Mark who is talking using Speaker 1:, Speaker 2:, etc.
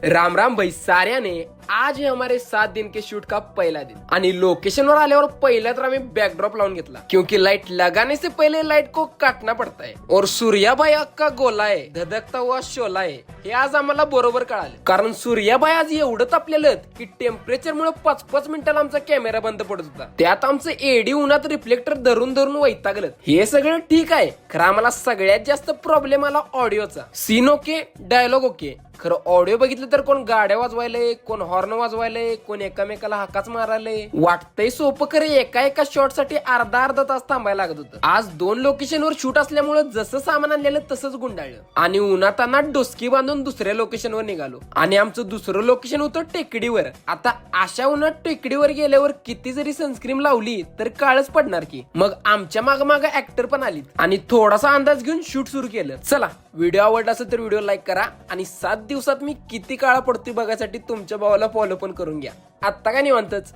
Speaker 1: राम राम भाई सार्या ने आज है हमारे 7 दिन के शूट का पहला दिन। आणि लोकेशन वर आल्यावर पहिला तर आम्ही बॅकड्रॉप लावून घेतला क्योंकि लाइट लगाने से पहले लाइट को काटना पड़ता है और सूर्याबाई अक्का गोला आहे धधकता हुआ शोला आहे हे आज आम्हाला बरोबर कळाले। कारण सूर्याबाई आज एवढं तापलेलं की टेम्परेचर मुळे 5-5 मिनिटाला आमचा कॅमेरा बंद पडत होता। त्यात आमचं एडी उन्हात रिफ्लेक्टर धरून धरून वैतागलं। हे सगळं ठीक आहे, खरं आम्हाला सगळ्यात जास्त प्रॉब्लेम आला ऑडिओचा। सीन ओके, डायलॉग ओके, खरं ऑडिओ बघितलं तर कोण गाड्या वाजवायलंय, कोण हॉर्न वाजवायलंय, कोण एकामेकाला हाकाच मारायलंय। वाटतंय सोपं, खरं एका शॉट साठी अर्धा तास थांबायला लागत होतं। आज 2 लोकेशनवर शूट असल्यामुळे जसं सामान आणलेलं तसंच गुंडाळलं आणि उन्हाताना डोसकी बांधून दुसऱ्या लोकेशनवर निघालो। आणि आमचं दुसरं लोकेशन होतं टेकडीवर। आता अशा उन्हात टेकडीवर गेल्यावर किती जरी सनस्क्रीन लावली तर काळच पडणार की। मग आमच्या माग ऍक्टर पण आलीत आणि थोडासा अंदाज घेऊन शूट सुरू केलं। चला, व्हिडिओ आवडला असेल तर व्हिडिओ लाईक करा आणि 7 दिवसात मी किती काळा पडतोय बघायसाठी तुमच्या भावाला फॉलो पण करून घ्या। आता काय निवांतच।